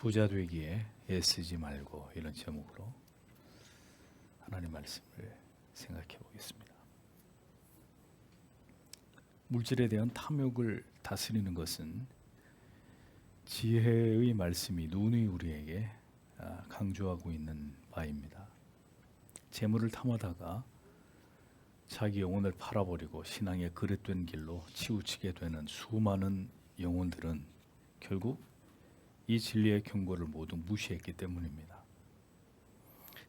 부자 되기에 애쓰지 말고, 이런 제목으로 하나님 말씀을 생각해 보겠습니다. 물질에 대한 탐욕을 다스리는 것은 지혜의 말씀이 누누이 우리에게 강조하고 있는 바입니다. 재물을 탐하다가 자기 영혼을 팔아버리고 신앙의 그릇된 길로 치우치게 되는 수많은 영혼들은 결국 이 진리의 경고를 모두 무시했기 때문입니다.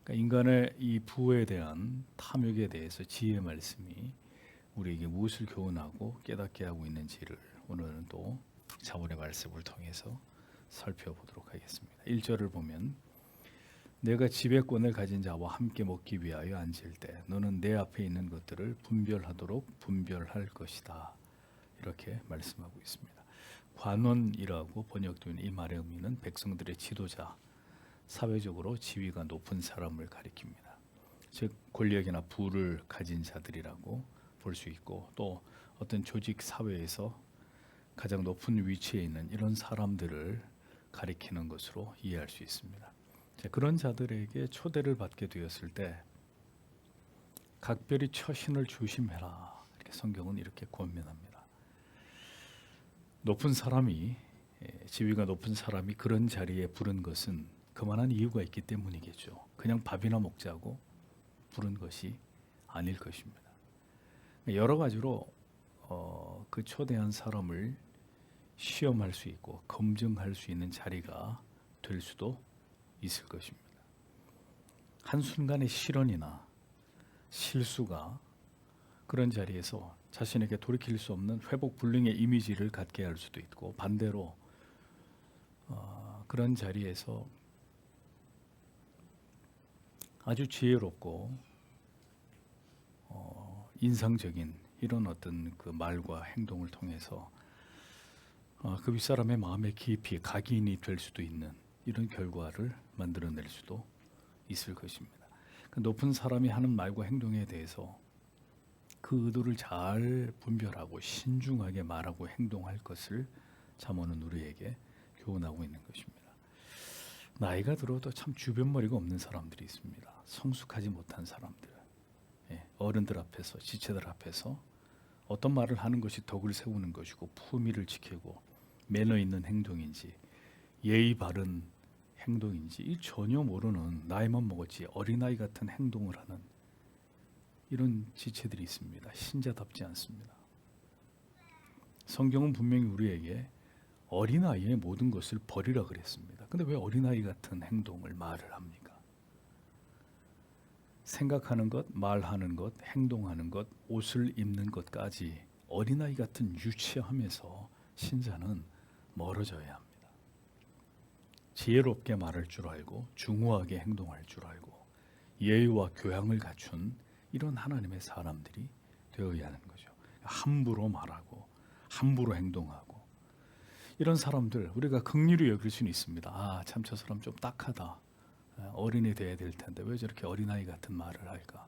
그러니까 인간의 이 부에 대한 탐욕에 대해서 지혜의 말씀이 우리에게 무엇을 교훈하고 깨닫게 하고 있는지를 오늘은 또 자문의 말씀을 통해서 살펴보도록 하겠습니다. 1절을 보면 내가 지배권을 가진 자와 함께 먹기 위하여 앉을 때 너는 내 앞에 있는 것들을 분별하도록 분별할 것이다. 이렇게 말씀하고 있습니다. 관원이라고 번역된 이 말의 의미는 백성들의 지도자, 사회적으로 지위가 높은 사람을 가리킵니다. 즉 권력이나 부를 가진 자들이라고 볼 수 있고, 또 어떤 조직 사회에서 가장 높은 위치에 있는 이런 사람들을 가리키는 것으로 이해할 수 있습니다. 자, 그런 자들에게 초대를 받게 되었을 때 각별히 처신을 조심해라, 이렇게 성경은 이렇게 권면합니다. 높은 사람이, 지위가 높은 사람이 그런 자리에 부른 것은 그만한 이유가 있기 때문이겠죠. 그냥 밥이나 먹자고 부른 것이 아닐 것입니다. 여러 가지로 그 초대한 사람을 시험할 수 있고 검증할 수 있는 자리가 될 수도 있을 것입니다. 한순간의 실언이나 실수가 그런 자리에서 자신에게 돌이킬 수 없는 회복 불능의 이미지를 갖게 할 수도 있고, 반대로 그런 자리에서 아주 지혜롭고 인상적인 이런 어떤 그 말과 행동을 통해서 그 윗사람의 마음에 깊이 각인이 될 수도 있는 이런 결과를 만들어낼 수도 있을 것입니다. 그 높은 사람이 하는 말과 행동에 대해서 그 의도를 잘 분별하고 신중하게 말하고 행동할 것을 잠언은 우리에게 교훈하고 있는 것입니다. 나이가 들어도 참 주변머리가 없는 사람들이 있습니다. 성숙하지 못한 사람들, 어른들 앞에서, 지체들 앞에서 어떤 말을 하는 것이 덕을 세우는 것이고 품위를 지키고 매너 있는 행동인지 예의 바른 행동인지 전혀 모르는, 나이만 먹었지 어린아이 같은 행동을 하는 이런 지체들이 있습니다. 신자답지 않습니다. 성경은 분명히 우리에게 어린아이의 모든 것을 버리라 그랬습니다. 근데 왜 어린아이 같은 행동을 말을 합니까? 생각하는 것, 말하는 것, 행동하는 것, 옷을 입는 것까지 어린아이 같은 유치함에서 신자는 멀어져야 합니다. 지혜롭게 말할 줄 알고 중후하게 행동할 줄 알고 예의와 교양을 갖춘 이런 하나님의 사람들이 되어야 하는 거죠. 함부로 말하고 함부로 행동하고 이런 사람들 우리가 긍휼히 여길 수는 있습니다. 참 저 사람 좀 딱하다. 어린이 돼야 될 텐데 왜 저렇게 어린아이 같은 말을 할까?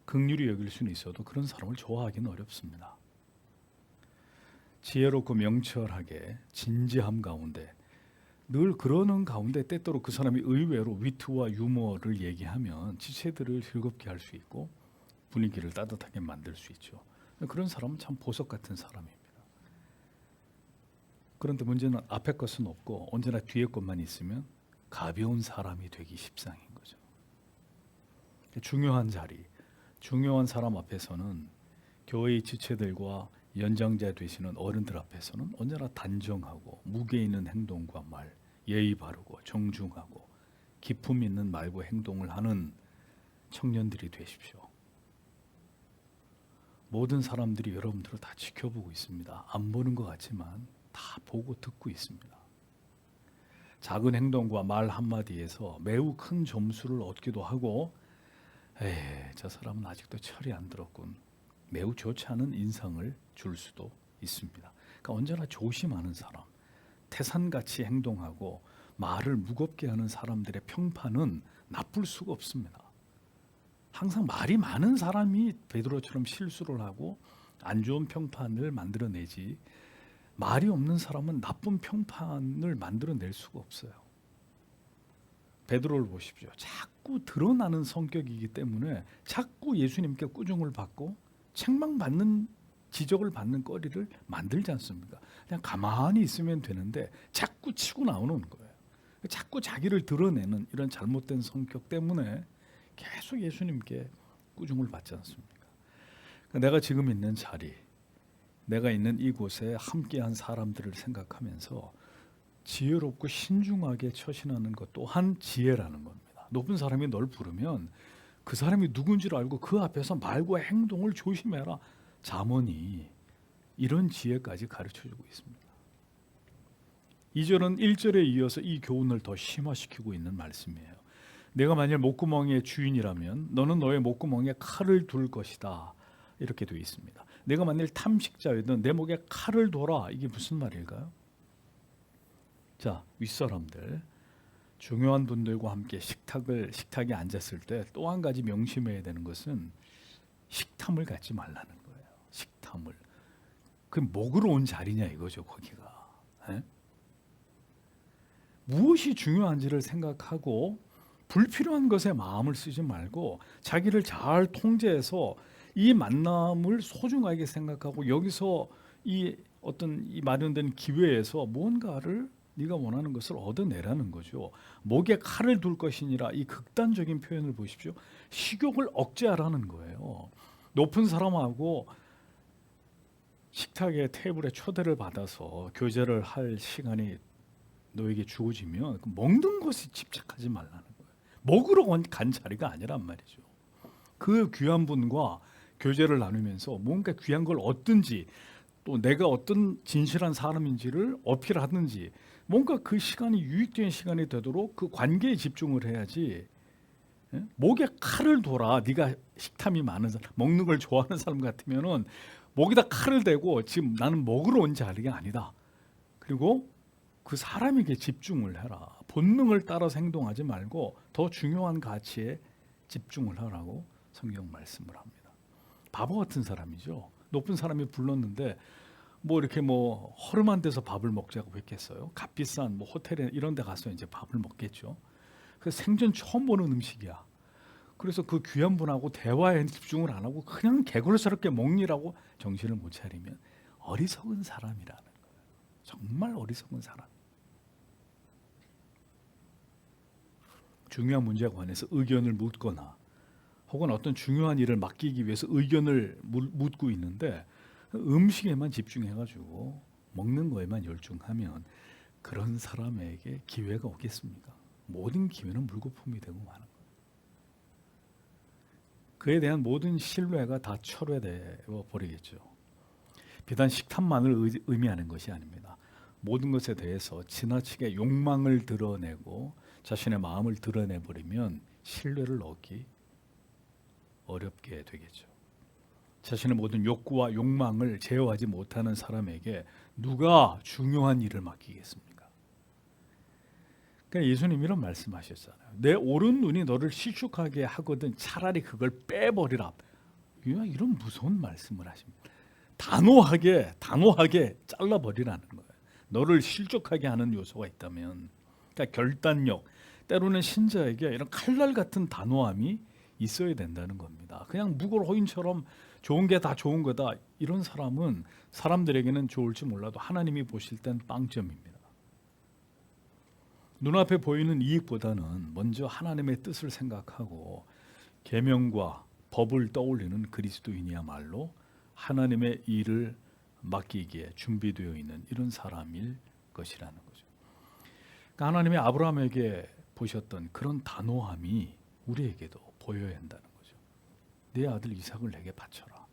긍휼히 여길 수는 있어도 그런 사람을 좋아하기는 어렵습니다. 지혜롭고 명철하게 진지함 가운데 늘 그러는 가운데 때때로 그 사람이 의외로 위트와 유머를 얘기하면 지체들을 즐겁게 할 수 있고 분위기를 따뜻하게 만들 수 있죠. 그런 사람은 참 보석 같은 사람입니다. 그런데 문제는 앞에 것은 없고 언제나 뒤에 것만 있으면 가벼운 사람이 되기 십상인 거죠. 중요한 자리, 중요한 사람 앞에서는 교회의 지체들과 연장자 되시는 어른들 앞에서는 언제나 단정하고 무게 있는 행동과 말, 예의 바르고 정중하고 기품 있는 말과 행동을 하는 청년들이 되십시오. 모든 사람들이 여러분들을 다 지켜보고 있습니다. 안 보는 것 같지만 다 보고 듣고 있습니다. 작은 행동과 말 한마디에서 매우 큰 점수를 얻기도 하고, 저 사람은 아직도 철이 안 들었군, 매우 좋지 않은 인상을 줄 수도 있습니다. 그러니까 언제나 조심하는 사람, 태산같이 행동하고 말을 무겁게 하는 사람들의 평판은 나쁠 수가 없습니다. 항상 말이 많은 사람이 베드로처럼 실수를 하고 안 좋은 평판을 만들어내지, 말이 없는 사람은 나쁜 평판을 만들어낼 수가 없어요. 베드로를 보십시오. 자꾸 드러나는 성격이기 때문에 자꾸 예수님께 꾸중을 받고 책망받는 지적을 받는 거리를 만들지 않습니까? 그냥 가만히 있으면 되는데 자꾸 치고 나오는 거예요. 자꾸 자기를 드러내는 이런 잘못된 성격 때문에 계속 예수님께 꾸중을 받지 않습니까? 내가 지금 있는 자리, 내가 있는 이곳에 함께한 사람들을 생각하면서 지혜롭고 신중하게 처신하는 것 또한 지혜라는 겁니다. 높은 사람이 널 부르면 그 사람이 누군지를 알고 그 앞에서 말과 행동을 조심해라. 잠언이 이런 지혜까지 가르쳐주고 있습니다. 2절은 1절에 이어서 이 교훈을 더 심화시키고 있는 말씀이에요. 내가 만일 목구멍의 주인이라면 너는 너의 목구멍에 칼을 둘 것이다. 이렇게 되어 있습니다. 내가 만일 탐식자이든 내 목에 칼을 둬라. 이게 무슨 말일까요? 자, 윗사람들, 중요한 분들과 함께 식탁에 앉았을 때 또 한 가지 명심해야 되는 것은 식탐을 갖지 말라는 거예요. 식탐을. 그 먹으러 온 자리냐 이거죠, 거기가. 에? 무엇이 중요한지를 생각하고 불필요한 것에 마음을 쓰지 말고 자기를 잘 통제해서 이 만남을 소중하게 생각하고 여기서 이 어떤 이 마련된 기회에서 무언가를 네가 원하는 것을 얻어내라는 거죠. 목에 칼을 둘 것이니라. 이 극단적인 표현을 보십시오. 식욕을 억제하라는 거예요. 높은 사람하고 식탁의 테이블에 초대를 받아서 교제를 할 시간이 너에게 주어지면 먹는 것에 집착하지 말라는 거예요. 먹으러 간 자리가 아니란 말이죠. 그 귀한 분과 교제를 나누면서 뭔가 귀한 걸 얻든지 또 내가 어떤 진실한 사람인지를 어필하든지 뭔가 그 시간이 유익된 시간이 되도록 그 관계에 집중을 해야지. 목에 칼을 둬라. 네가 식탐이 많은 사람, 먹는 걸 좋아하는 사람 같으면은 목에다 칼을 대고 지금 나는 먹으러 온 자리가 아니다. 그리고 그 사람에게 집중을 해라. 본능을 따라서 행동하지 말고 더 중요한 가치에 집중을 하라고 성경 말씀을 합니다. 바보 같은 사람이죠. 높은 사람이 불렀는데 뭐 이렇게 뭐 허름한 데서 밥을 먹자고 했겠어요. 값비싼 뭐 호텔에 이런 데 가서 이제 밥을 먹겠죠. 그래서 생전 처음 보는 음식이야. 그래서 그 귀한 분하고 대화에 집중을 안 하고 그냥 개걸스럽게 먹니라고 정신을 못 차리면 어리석은 사람이라는 거예요. 정말 어리석은 사람. 중요한 문제에 관해서 의견을 묻거나 혹은 어떤 중요한 일을 맡기기 위해서 의견을 묻고 있는데 음식에만 집중해가지고 먹는 거에만 열중하면 그런 사람에게 기회가 오겠습니까? 모든 기회는 물거품이 되고 마는 거예요. 그에 대한 모든 신뢰가 다 철회되어 버리겠죠. 비단 식탐만을 의미하는 것이 아닙니다. 모든 것에 대해서 지나치게 욕망을 드러내고 자신의 마음을 드러내버리면 신뢰를 얻기 어렵게 되겠죠. 자신의 모든 욕구와 욕망을 제어하지 못하는 사람에게 누가 중요한 일을 맡기겠습니까? 그러니까 예수님 이런 말씀하셨잖아요. 내 오른 눈이 너를 실족하게 하거든 차라리 그걸 빼버리라. 이런 무서운 말씀을 하십니다. 단호하게 잘라버리라는 거예요. 너를 실족하게 하는 요소가 있다면, 그러니까 결단력, 때로는 신자에게 이런 칼날 같은 단호함이 있어야 된다는 겁니다. 그냥 묵을호인처럼 좋은 게 다 좋은 거다. 이런 사람은 사람들에게는 좋을지 몰라도 하나님이 보실 땐 빵점입니다. 눈앞에 보이는 이익보다는 먼저 하나님의 뜻을 생각하고 계명과 법을 떠올리는 그리스도인이야말로 하나님의 일을 맡기기에 준비되어 있는 이런 사람일 것이라는 거죠. 그러니까 하나님이 아브라함에게 보셨던 그런 단호함이 우리에게도 보여야 한다는 거죠. 내 아들 이삭을 내게 바쳐라.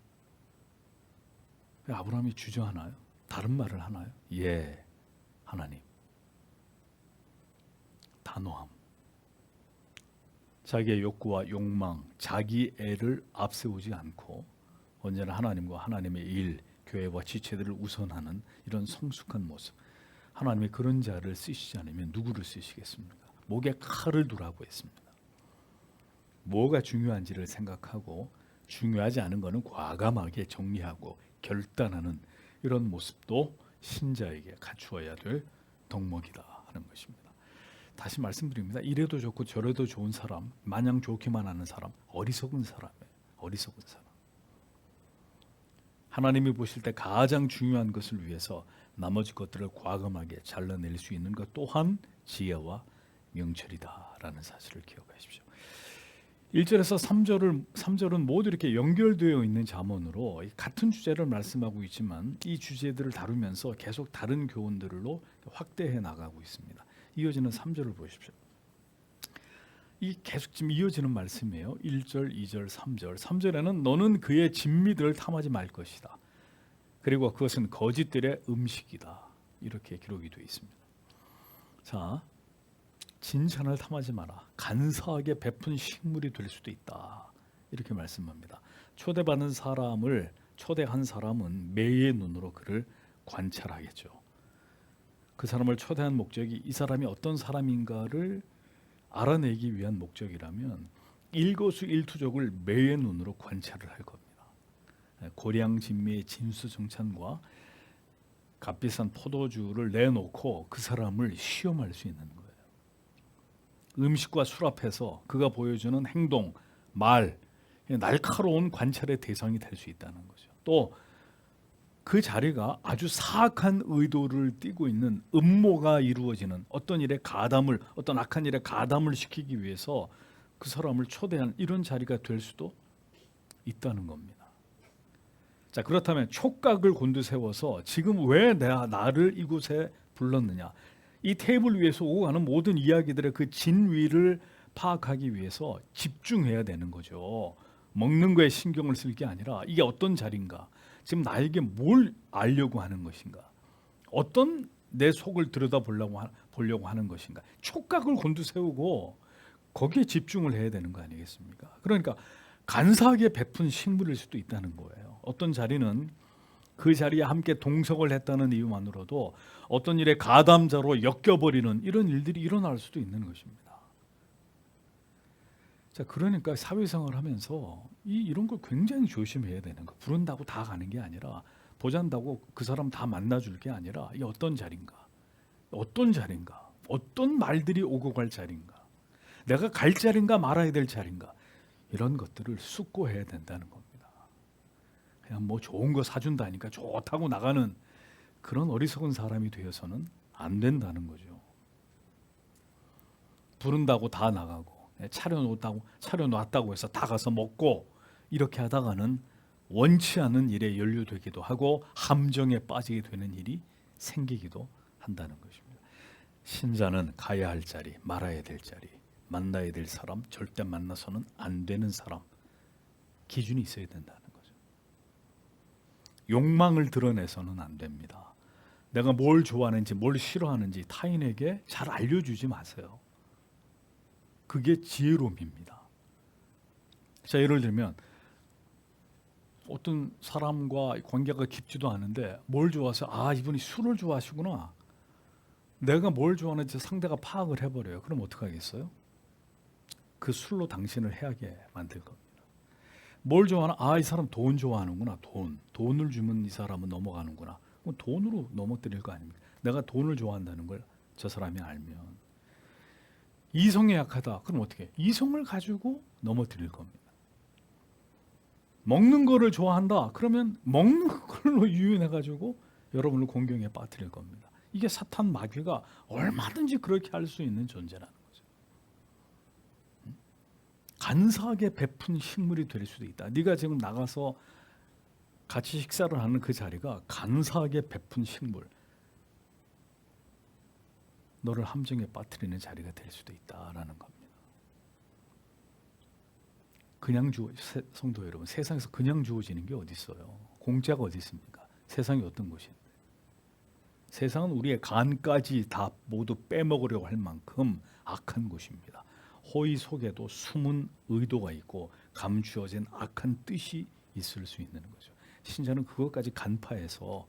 아브라함이 주저하나요? 다른 말을 하나요? 예, 하나님. 단호함. 자기의 욕구와 욕망, 자기 애를 앞세우지 않고 언제나 하나님과 하나님의 일, 교회와 지체들을 우선하는 이런 성숙한 모습. 하나님이 그런 자를 쓰시지 않으면 누구를 쓰시겠습니까? 목에 칼을 두라고 했습니다. 뭐가 중요한지를 생각하고 중요하지 않은 것은 과감하게 정리하고 결단하는 이런 모습도 신자에게 갖추어야 될 덕목이다 하는 것입니다. 다시 말씀드립니다. 이래도 좋고 저래도 좋은 사람, 마냥 좋기만 하는 사람, 어리석은 사람이에요. 어리석은 사람. 하나님이 보실 때 가장 중요한 것을 위해서 나머지 것들을 과감하게 잘라낼 수 있는 것 또한 지혜와 명철이다라는 사실을 기억하십시오. 1절에서 3절은 모두 이렇게 연결되어 있는 잠언으로 같은 주제를 말씀하고 있지만 이 주제들을 다루면서 계속 다른 교훈들로 확대해 나가고 있습니다. 이어지는 3절을 보십시오. 이 계속 지금 이어지는 말씀이에요. 1절, 2절, 3절. 3절에는 너는 그의 진미들을 탐하지 말 것이다. 그리고 그것은 거짓들의 음식이다. 이렇게 기록이 되어 있습니다. 자, 진찬을 탐하지 마라. 간사하게 베푼 식물이 될 수도 있다. 이렇게 말씀합니다. 초대한 사람은 매의 눈으로 그를 관찰하겠죠. 그 사람을 초대한 목적이 이 사람이 어떤 사람인가를 알아내기 위한 목적이라면 일거수일투족을 매의 눈으로 관찰을 할 겁니다. 고량진미의 진수정찬과 값비싼 포도주를 내놓고 그 사람을 시험할 수 있는 거예요. 음식과 술 앞에서 그가 보여주는 행동, 말, 날카로운 관찰의 대상이 될 수 있다는 거죠. 또 그 자리가 아주 사악한 의도를 띠고 있는 음모가 이루어지는 어떤 악한 일에 가담을 시키기 위해서 그 사람을 초대한 이런 자리가 될 수도 있다는 겁니다. 자, 그렇다면 촉각을 곤두세워서 지금 왜 나를 이곳에 불렀느냐, 이 테이블 위에서 오고 가는 모든 이야기들의 그 진위를 파악하기 위해서 집중해야 되는 거죠. 먹는 거에 신경을 쓸 게 아니라 이게 어떤 자리인가, 지금 나에게 뭘 알려고 하는 것인가, 어떤 내 속을 들여다보려고 하는 것인가, 촉각을 곤두세우고 거기에 집중을 해야 되는 거 아니겠습니까? 그러니까 간사하게 베푼 식물일 수도 있다는 거예요. 어떤 자리는 그 자리에 함께 동석을 했다는 이유만으로도 어떤 일에 가담자로 엮여버리는 이런 일들이 일어날 수도 있는 것입니다. 자, 그러니까 사회생활을 하면서 이런 걸 굉장히 조심해야 되는 거. 부른다고 다 가는 게 아니라, 보잔다고 그 사람 다 만나줄 게 아니라, 이 어떤 자리인가, 어떤 말들이 오고 갈 자리인가, 내가 갈 자리인가 말아야 될 자리인가, 이런 것들을 숙고해야 된다는 겁니다. 그냥 뭐 좋은 거 사준다니까 좋다고 나가는 그런 어리석은 사람이 되어서는 안 된다는 거죠. 부른다고 다 나가고, 차려놨다고 해서 다 가서 먹고, 이렇게 하다가는 원치 않은 일에 연루되기도 하고 함정에 빠지게 되는 일이 생기기도 한다는 것입니다. 신자는 가야 할 자리, 말아야 될 자리, 만나야 될 사람, 절대 만나서는 안 되는 사람, 기준이 있어야 된다는 거죠. 욕망을 드러내서는 안 됩니다. 내가 뭘 좋아하는지 뭘 싫어하는지 타인에게 잘 알려주지 마세요. 그게 지혜로움입니다. 자, 예를 들면 어떤 사람과 관계가 깊지도 않은데 뭘 좋아해서, 이분이 술을 좋아하시구나, 내가 뭘 좋아하는지 상대가 파악을 해버려요. 그럼 어떡하겠어요? 그 술로 당신을 해하게 만들 겁니다. 뭘 좋아하나? 이 사람 돈 좋아하는구나. 돈을 주면 이 사람은 넘어가는구나. 그럼 돈으로 넘어뜨릴 거 아닙니까? 내가 돈을 좋아한다는 걸 저 사람이 알면. 이성에 약하다. 그럼 어떻게? 이성을 가지고 넘어뜨릴 겁니다. 먹는 거를 좋아한다. 그러면 먹는 걸로 유인해가지고 여러분을 공경에 빠뜨릴 겁니다. 이게 사탄 마귀가 얼마든지 그렇게 할 수 있는 존재라는 거죠. 간사하게 베푼 식물이 될 수도 있다. 네가 지금 나가서 같이 식사를 하는 그 자리가 간사하게 베푼 식물, 너를 함정에 빠뜨리는 자리가 될 수도 있다라는 겁니다. 성도 여러분, 세상에서 그냥 주어지는 게 어디 있어요? 공짜가 어디 있습니까? 세상이 어떤 곳인데? 세상은 우리의 간까지 다 모두 빼먹으려고 할 만큼 악한 곳입니다. 호의 속에도 숨은 의도가 있고 감추어진 악한 뜻이 있을 수 있는 거죠. 신자는 그것까지 간파해서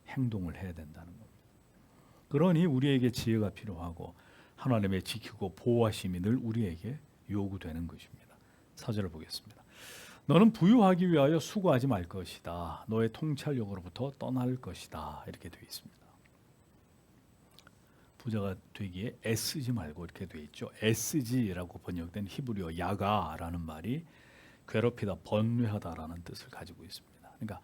행동을 해야 된다는 겁니다. 그러니 우리에게 지혜가 필요하고 하나님의 지키고 보호하심이 늘 우리에게 요구되는 것입니다. 4절을 보겠습니다. 너는 부유하기 위하여 수고하지 말 것이다. 너의 통찰력으로부터 떠날 것이다. 이렇게 되어 있습니다. 부자가 되기에 애쓰지 말고 이렇게 돼 있죠. 애쓰지라고 번역된 히브리어 야가라는 말이 괴롭히다, 번뇌하다라는 뜻을 가지고 있습니다. 그러니까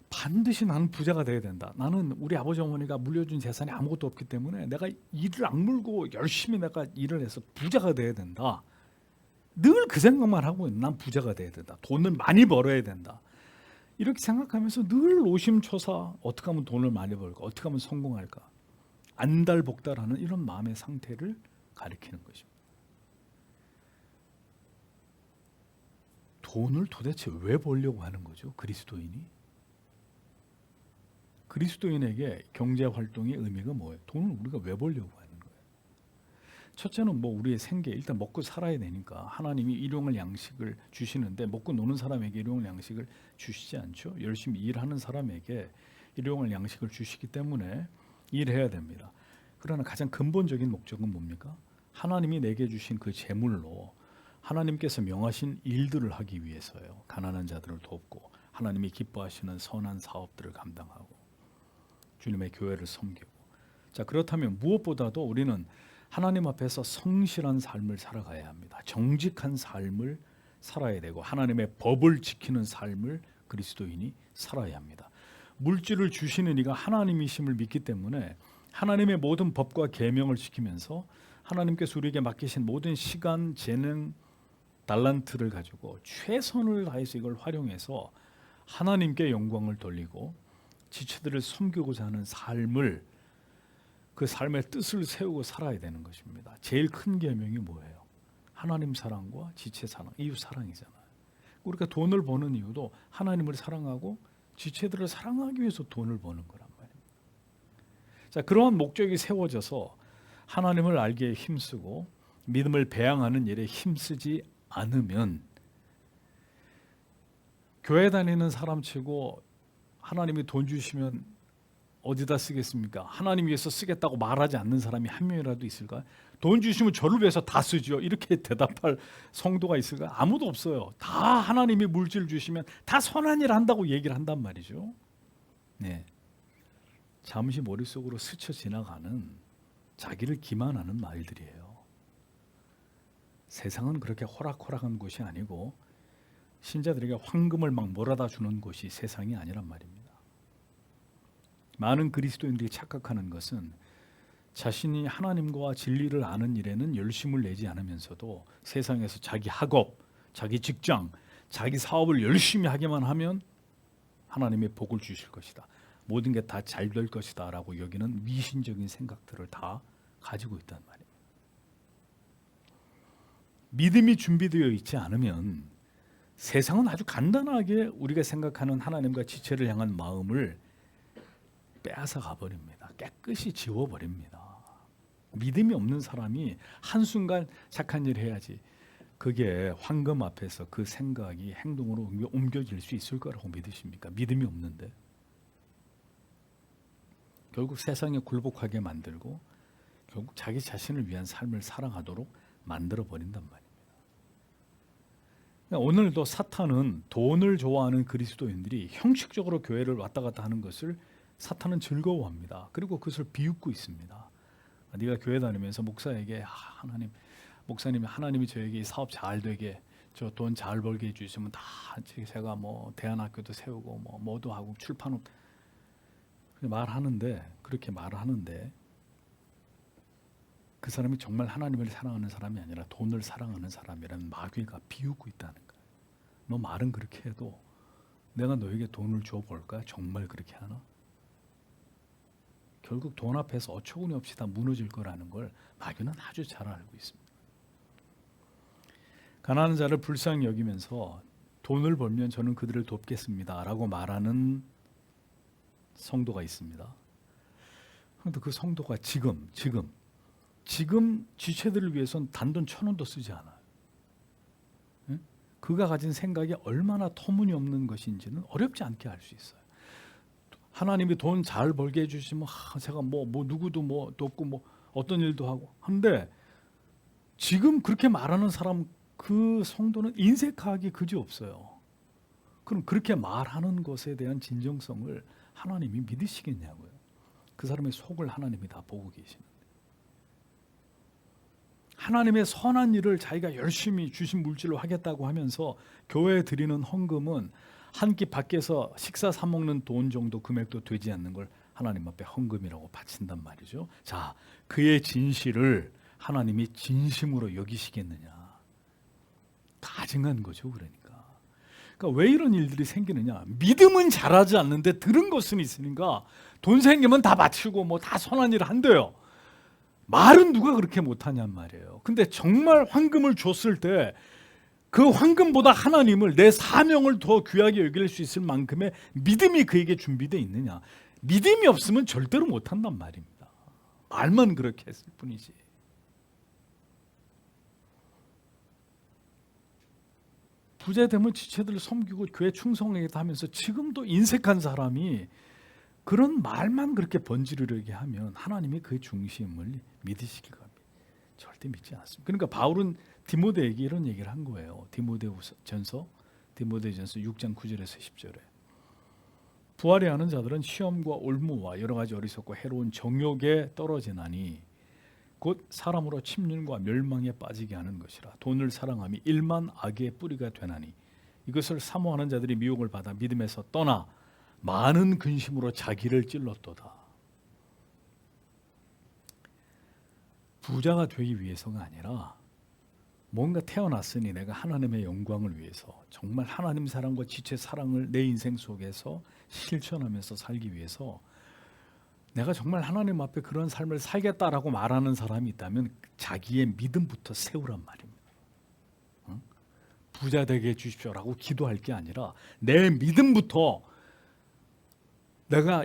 반드시 나는 부자가 돼야 된다. 나는 우리 아버지 어머니가 물려준 재산이 아무것도 없기 때문에 내가 이를 악물고 열심히 내가 일을 해서 부자가 돼야 된다. 늘 그 생각만 하고 있는, 난 부자가 돼야 된다. 돈을 많이 벌어야 된다. 이렇게 생각하면서 늘 노심초사, 어떻게 하면 돈을 많이 벌까? 어떻게 하면 성공할까? 안달복달하는 이런 마음의 상태를 가리키는 것입니다. 돈을 도대체 왜 벌려고 하는 거죠? 그리스도인이? 그리스도인에게 경제 활동의 의미가 뭐예요? 돈을 우리가 왜 벌려고 하는 거예요? 첫째는 뭐 우리의 생계, 일단 먹고 살아야 되니까 하나님이 일용할 양식을 주시는데 먹고 노는 사람에게 일용할 양식을 주시지 않죠. 열심히 일하는 사람에게 일용할 양식을 주시기 때문에 일해야 됩니다. 그러나 가장 근본적인 목적은 뭡니까? 하나님이 내게 주신 그 재물로 하나님께서 명하신 일들을 하기 위해서요. 가난한 자들을 돕고 하나님이 기뻐하시는 선한 사업들을 감당하고 주님의 교회를 섬기고. 자, 그렇다면 무엇보다도 우리는 하나님 앞에서 성실한 삶을 살아가야 합니다. 정직한 삶을 살아야 되고 하나님의 법을 지키는 삶을 그리스도인이 살아야 합니다. 물질을 주시는 이가 하나님이심을 믿기 때문에 하나님의 모든 법과 계명을 지키면서 하나님께서 우리에게 맡기신 모든 시간, 재능, 달란트를 가지고 최선을 다해서 이걸 활용해서 하나님께 영광을 돌리고 지체들을 섬기고자 하는 삶을, 그 삶의 뜻을 세우고 살아야 되는 것입니다. 제일 큰 계명이 뭐예요? 하나님 사랑과 지체 사랑, 이웃 사랑이잖아요. 우리가 돈을 버는 이유도 하나님을 사랑하고 지체들을 사랑하기 위해서 돈을 버는 거란 말입니다. 자, 그러한 목적이 세워져서 하나님을 알기에 힘쓰고 믿음을 배양하는 일에 힘쓰지 않으면 교회 다니는 사람치고 하나님이 돈 주시면 어디다 쓰겠습니까? 하나님 위해서 쓰겠다고 말하지 않는 사람이 한 명이라도 있을까요? 돈 주시면 저를 위해서 다 쓰죠. 이렇게 대답할 성도가 있을까요? 아무도 없어요. 다 하나님이 물질 주시면 다 선한 일 한다고 얘기를 한단 말이죠. 네, 잠시 머릿속으로 스쳐 지나가는 자기를 기만하는 말들이에요. 세상은 그렇게 호락호락한 곳이 아니고 신자들에게 황금을 막 몰아다 주는 곳이 세상이 아니란 말입니다. 많은 그리스도인들이 착각하는 것은 자신이 하나님과 진리를 아는 일에는 열심을 내지 않으면서도 세상에서 자기 학업, 자기 직장, 자기 사업을 열심히 하기만 하면 하나님의 복을 주실 것이다. 모든 게 다 잘 될 것이다 라고 여기는 미신적인 생각들을 다 가지고 있단 말입니다. 믿음이 준비되어 있지 않으면 세상은 아주 간단하게 우리가 생각하는 하나님과 지체를 향한 마음을 빼앗아 가버립니다. 깨끗이 지워버립니다. 믿음이 없는 사람이 한순간 착한 일 해야지, 그게 황금 앞에서 그 생각이 행동으로 옮겨질 수 있을 거라고 믿으십니까? 믿음이 없는데. 결국 세상에 굴복하게 만들고 결국 자기 자신을 위한 삶을 살아가도록 만들어버린단 말입니다. 오늘도 사탄은 돈을 좋아하는 그리스도인들이 형식적으로 교회를 왔다 갔다 하는 것을 사탄은 즐거워합니다. 그리고 그것을 비웃고 있습니다. 네가 교회 다니면서 목사에게 목사님이 하나님이 저에게 이 사업 잘 되게, 저 돈 잘 벌게 해주시면 다 제가 뭐 대안학교도 세우고 뭐 뭐도 하고 출판업 말하는데, 그렇게 말을 하는데 그 사람이 정말 하나님을 사랑하는 사람이 아니라 돈을 사랑하는 사람이라는 마귀가 비웃고 있다는 거예요. 너 말은 그렇게 해도 내가 너에게 돈을 줘볼까? 정말 그렇게 하나? 결국 돈 앞에서 어처구니 없이 다 무너질 거라는 걸 마귀는 아주 잘 알고 있습니다. 가난한 자를 불쌍히 여기면서 돈을 벌면 저는 그들을 돕겠습니다 라고 말하는 성도가 있습니다. 그런데 그 성도가 지금 지체들을 위해서는 단돈 1,000원도 쓰지 않아요. 그가 가진 생각이 얼마나 터무니없는 것인지는 어렵지 않게 알 수 있어요. 하나님이 돈 잘 벌게 해주시면 제가 뭐 누구도 뭐 돕고 뭐 어떤 일도 하고 한데, 지금 그렇게 말하는 사람, 그 성도는 인색하기 그지없어요. 그럼 그렇게 말하는 것에 대한 진정성을 하나님이 믿으시겠냐고요. 그 사람의 속을 하나님이 다 보고 계시는데. 하나님의 선한 일을 자기가 열심히 주신 물질로 하겠다고 하면서 교회에 드리는 헌금은 한 끼 밖에서 식사 사 먹는 돈 정도 금액도 되지 않는 걸 하나님 앞에 헌금이라고 바친단 말이죠. 자, 그의 진실을 하나님이 진심으로 여기시겠느냐? 가증한 거죠. 그러니까 왜 이런 일들이 생기느냐? 믿음은 잘하지 않는데 들은 것은 있으니까 돈 생기면 다 바치고 뭐 다 선한 일을 한대요. 말은 누가 그렇게 못하냔 말이에요. 근데 정말 황금을 줬을 때 그 황금보다 하나님을, 내 사명을 더 귀하게 여길 수 있을 만큼의 믿음이 그에게 준비되어 있느냐? 믿음이 없으면 절대로 못한단 말입니다. 말만 그렇게 했을 뿐이지. 부자 되면 지체들을 섬기고 교회 충성하겠다 하면서 지금도 인색한 사람이 그런 말만 그렇게 번지르르게 하면 하나님이 그 중심을 믿으시길 겁니다. 절대 믿지 않습니다. 그러니까 바울은 디모데에게 이런 얘기를 한 거예요. 디모데전서 6장 9절에서 10절에 부활이 하는 자들은 시험과 올무와 여러 가지 어리석고 해로운 정욕에 떨어지나니 곧 사람으로 침륜과 멸망에 빠지게 하는 것이라. 돈을 사랑함이 일만 악의 뿌리가 되나니 이것을 사모하는 자들이 미혹을 받아 믿음에서 떠나 많은 근심으로 자기를 찔렀도다. 부자가 되기 위해서가 아니라 뭔가 태어났으니 내가 하나님의 영광을 위해서, 정말 하나님 사랑과 지체 사랑을 내 인생 속에서 실천하면서 살기 위해서 내가 정말 하나님 앞에 그런 삶을 살겠다라고 말하는 사람이 있다면 자기의 믿음부터 세우란 말입니다. 부자 되게 해주십시오라고 기도할 게 아니라 내 믿음부터 내가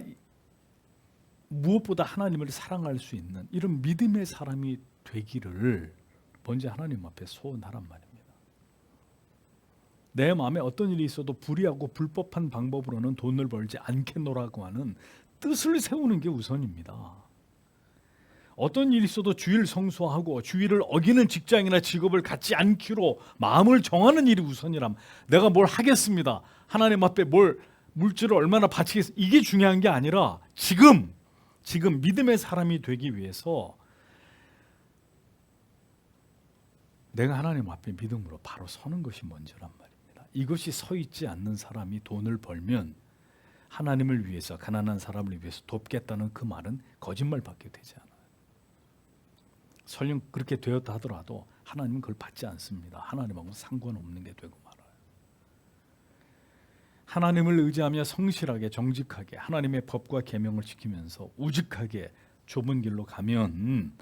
무엇보다 하나님을 사랑할 수 있는 이런 믿음의 사람이 되기를 먼저 하나님 앞에 소원하란 말입니다. 내 마음에 어떤 일이 있어도 불의하고 불법한 방법으로는 돈을 벌지 않겠노라고 하는 뜻을 세우는 게 우선입니다. 어떤 일이 있어도 주의를 성수하고 주의를 어기는 직장이나 직업을 갖지 않기로 마음을 정하는 일이 우선이람. 내가 뭘 하겠습니다. 하나님 앞에 뭘 물질을 얼마나 바치겠습니다. 이게 중요한 게 아니라 지금 믿음의 사람이 되기 위해서 내가 하나님 앞에 믿음으로 바로 서는 것이 먼저란 말입니다. 이것이 서 있지 않는 사람이 돈을 벌면 하나님을 위해서, 가난한 사람을 위해서 돕겠다는 그 말은 거짓말밖에 되지 않아요. 설령 그렇게 되었다 하더라도 하나님은 그걸 받지 않습니다. 하나님하고는 상관없는 게 되고 말아요. 하나님을 의지하며 성실하게 정직하게 하나님의 법과 계명을 지키면서 우직하게 좁은 길로 가면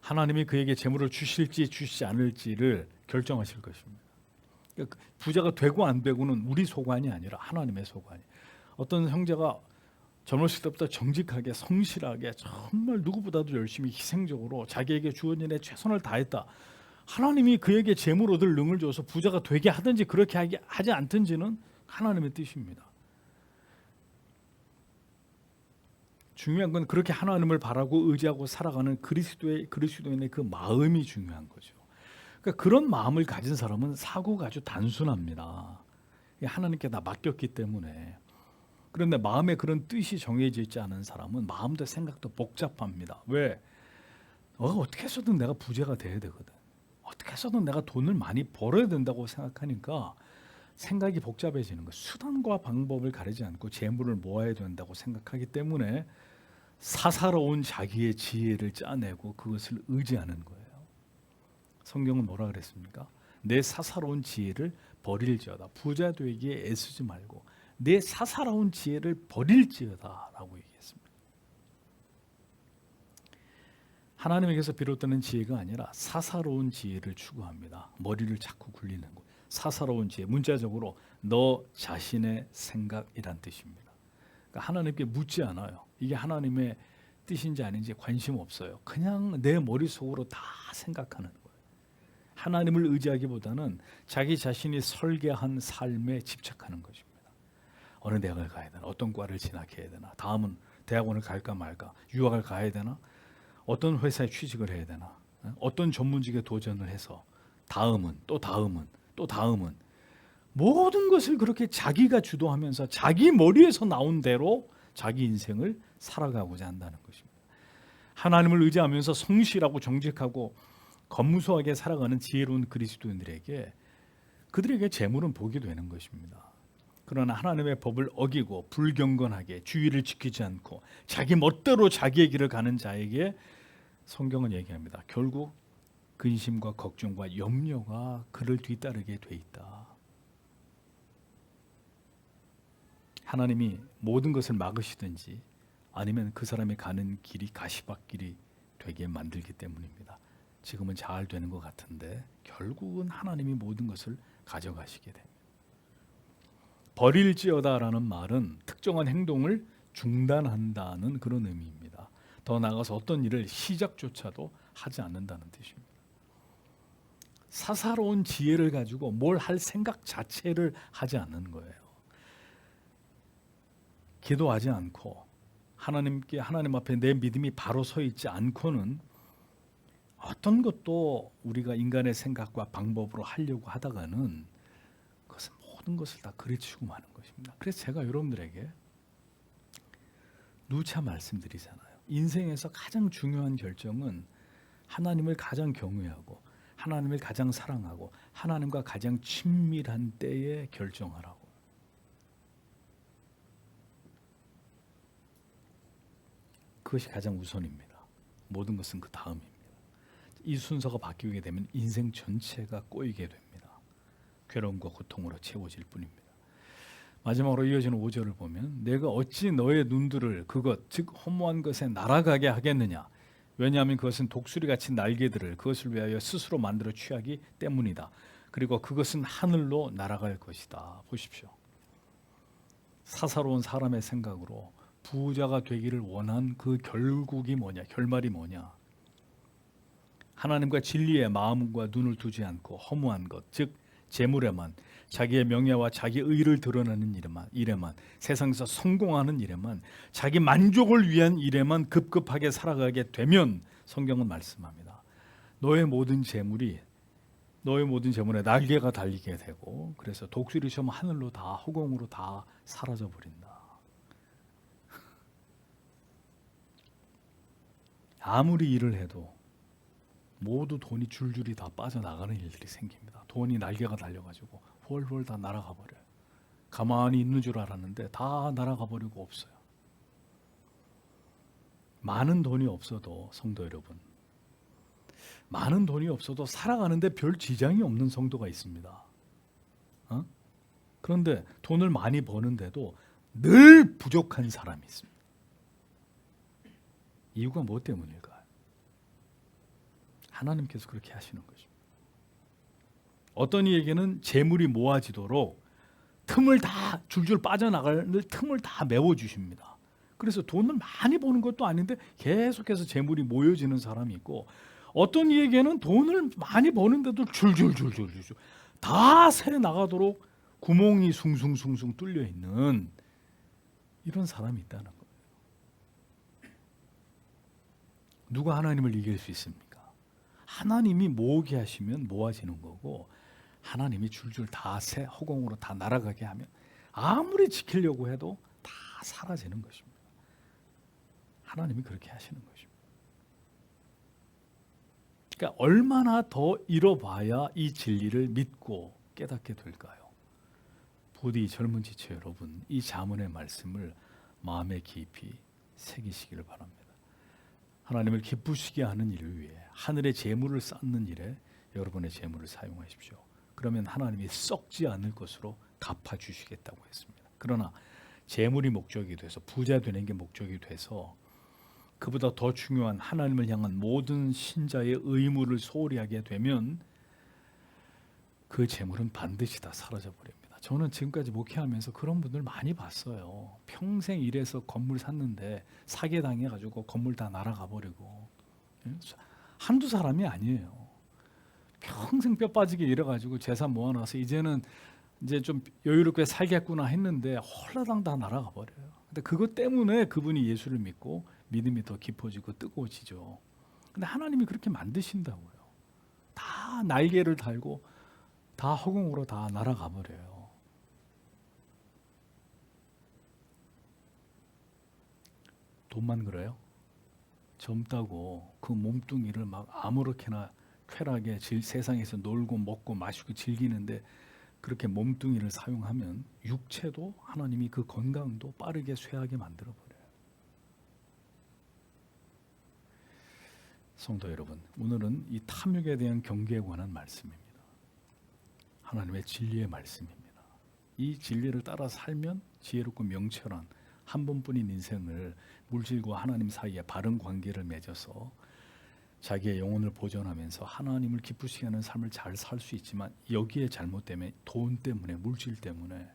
하나님이 그에게 재물을 주실지 주시지 않을지를 결정하실 것입니다. 그러니까 부자가 되고 안 되고는 우리 소관이 아니라 하나님의 소관이. 어떤 형제가 젊었을 때부터 정직하게 성실하게 정말 누구보다도 열심히 희생적으로 자기에게 주어진 일에 최선을 다했다. 하나님이 그에게 재물 얻을 능을 줘서 부자가 되게 하든지 그렇게 하지 않든지는 하나님의 뜻입니다. 중요한 건 그렇게 하나님을 바라고 의지하고 살아가는 그리스도인의 그 마음이 중요한 거죠. 그러니까 그런 마음을 가진 사람은 사고가 아주 단순합니다. 하나님께 다 맡겼기 때문에. 그런데 마음에 그런 뜻이 정해져 있지 않은 사람은 마음도 생각도 복잡합니다. 왜? 어떻게 해서든 내가 부자가 돼야 되거든. 어떻게 해서든 내가 돈을 많이 벌어야 된다고 생각하니까 생각이 복잡해지는 거예요. 수단과 방법을 가리지 않고 재물을 모아야 된다고 생각하기 때문에 사사로운 자기의 지혜를 짜내고 그것을 의지하는 거예요. 성경은 뭐라 그랬습니까? 내 사사로운 지혜를 버릴지어다. 부자 되기에 애쓰지 말고 내 사사로운 지혜를 버릴지어다 라고 얘기했습니다. 하나님에게서 비롯되는 지혜가 아니라 사사로운 지혜를 추구합니다. 머리를 자꾸 굴리는 거. 사사로운 지혜, 문자적으로 너 자신의 생각이란 뜻입니다. 그러니까 하나님께 묻지 않아요. 이게 하나님의 뜻인지 아닌지 관심 없어요. 그냥 내 머릿속으로 다 생각하는 거예요. 하나님을 의지하기보다는 자기 자신이 설계한 삶에 집착하는 것입니다. 어느 대학을 가야 되나? 어떤 과를 진학해야 되나? 다음은 대학원을 갈까 말까? 유학을 가야 되나? 어떤 회사에 취직을 해야 되나? 어떤 전문직에 도전을 해서 다음은 또 다음은 또 다음은 모든 것을 그렇게 자기가 주도하면서 자기 머리에서 나온 대로 자기 인생을 살아가고자 한다는 것입니다. 하나님을 의지하면서 성실하고 정직하고 겉무소하게 살아가는 지혜로운 그리스도인들에게 그들에게 재물은 복이 되는 것입니다. 그러나 하나님의 법을 어기고 불경건하게 주의를 지키지 않고 자기 멋대로 자기의 길을 가는 자에게 성경은 얘기합니다. 결국 근심과 걱정과 염려가 그를 뒤따르게 돼 있다. 하나님이 모든 것을 막으시든지 아니면 그 사람이 가는 길이 가시밭길이 되게 만들기 때문입니다. 지금은 잘 되는 것 같은데 결국은 하나님이 모든 것을 가져가시게 됩니다. 버릴지어다라는 말은 특정한 행동을 중단한다는 그런 의미입니다. 더 나아가서 어떤 일을 시작조차도 하지 않는다는 뜻입니다. 사사로운 지혜를 가지고 뭘 할 생각 자체를 하지 않는 거예요. 기도하지 않고 하나님 앞에 내 믿음이 바로 서 있지 않고는 어떤 것도 우리가 인간의 생각과 방법으로 하려고 하다가는 그것은 모든 것을 다 그르치고 마는 것입니다. 그래서 제가 여러분들에게 누차 말씀드리잖아요. 인생에서 가장 중요한 결정은 하나님을 가장 경외하고 하나님을 가장 사랑하고 하나님과 가장 친밀한 때에 결정하라고. 그것이 가장 우선입니다. 모든 것은 그 다음입니다. 이 순서가 바뀌게 되면 인생 전체가 꼬이게 됩니다. 괴로움과 고통으로 채워질 뿐입니다. 마지막으로 이어지는 5절을 보면 내가 어찌 너의 눈들을 그것 즉 허무한 것에 날아가게 하겠느냐. 왜냐하면 그것은 독수리같이 날개들을 그것을 위하여 스스로 만들어 취하기 때문이다. 그리고 그것은 하늘로 날아갈 것이다. 보십시오. 사사로운 사람의 생각으로 부자가 되기를 원한 그 결국이 뭐냐, 결말이 뭐냐. 하나님과 진리의 마음과 눈을 두지 않고 허무한 것, 즉 재물에만, 자기의 명예와 자기 의를 드러내는 일에만, 세상에서 성공하는 일에만, 자기 만족을 위한 일에만 급급하게 살아가게 되면 성경은 말씀합니다. 너의 모든 재물에 날개가 달리게 되고 그래서 독수리처럼 하늘로 다 허공으로 다 사라져 버린다. 아무리 일을 해도 모두 돈이 줄줄이 다 빠져나가는 일들이 생깁니다. 돈이 날개가 달려가지고 훨훨 다 날아가 버려요. 가만히 있는 줄 알았는데 다 날아가 버리고 없어요. 많은 돈이 없어도 성도 여러분, 많은 돈이 없어도 살아가는데 별 지장이 없는 성도가 있습니다. 그런데 돈을 많이 버는데도 늘 부족한 사람이 있습니다. 이유가 뭐 때문일까요? 하나님께서 그렇게 하시는 것입니다. 어떤 이에게는 재물이 모아지도록 틈을 다 줄줄 빠져나갈 틈을 다 메워주십니다. 그래서 돈을 많이 버는 것도 아닌데 계속해서 재물이 모여지는 사람이 있고 어떤 이에게는 돈을 많이 버는데도 줄줄 다 새 나가도록 구멍이 숭숭 뚫려 있는 이런 사람이 있다는 거예요. 누가 하나님을 이길 수 있습니까? 하나님이 모으게 하시면 모아지는 거고 하나님이 줄줄 다 새 허공으로 다 날아가게 하면 아무리 지키려고 해도 다 사라지는 것입니다. 하나님이 그렇게 하시는 것입니다. 그러니까 얼마나 더 잃어봐야 이 진리를 믿고 깨닫게 될까요? 부디 젊은 지체 여러분, 이 잠언의 말씀을 마음에 깊이 새기시기를 바랍니다. 하나님을 기쁘시게 하는 일을 위해 하늘의 재물을 쌓는 일에 여러분의 재물을 사용하십시오. 그러면 하나님이 썩지 않을 것으로 갚아주시겠다고 했습니다. 그러나 재물이 목적이 돼서 부자 되는 게 목적이 돼서 그보다 더 중요한 하나님을 향한 모든 신자의 의무를 소홀히 하게 되면 그 재물은 반드시 다 사라져 버립니다. 저는 지금까지 목회하면서 그런 분들 많이 봤어요. 평생 일해서 건물 샀는데 사기 당해가지고 건물 다 날아가 버리고 한두 사람이 아니에요. 평생 뼈 빠지게 일해가지고 재산 모아놔서 이제는 이제 좀 여유롭게 살겠구나 했는데 홀라당 다 날아가 버려요. 근데 그것 때문에 그분이 예수를 믿고 믿음이 더 깊어지고 뜨거워지죠. 근데 하나님이 그렇게 만드신다고요. 다 날개를 달고 다 허공으로 다 날아가 버려요. 돈만 그래요? 젊다고 그 몸뚱이를 막 아무렇게나 쾌락에 세상에서 놀고 먹고 마시고 즐기는데 그렇게 몸뚱이를 사용하면 육체도 하나님이 그 건강도 빠르게 쇠하게 만들어 버려요. 성도 여러분, 오늘은 이 탐욕에 대한 경계에 관한 말씀입니다. 하나님의 진리의 말씀입니다. 이 진리를 따라 살면 지혜롭고 명철한 한 번뿐인 인생을 물질과 하나님 사이에 바른 관계를 맺어서 자기의 영혼을 보존하면서 하나님을 기쁘시게 하는 삶을 잘 살 수 있지만, 여기에 잘못되면 돈 때문에, 물질 때문에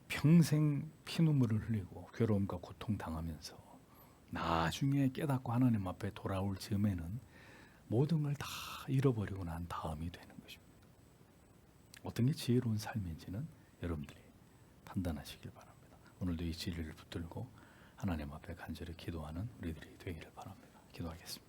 평생 피눈물을 흘리고 괴로움과 고통 당하면서 나중에 깨닫고 하나님 앞에 돌아올 즈음에는 모든 걸 다 잃어버리고 난 다음이 되는 것입니다. 어떤 게 지혜로운 삶인지는 여러분들이 판단하시길 바랍니다. 오늘도 이 진리를 붙들고 하나님 앞에 간절히 기도하는 우리들이 되기를 바랍니다. 기도하겠습니다.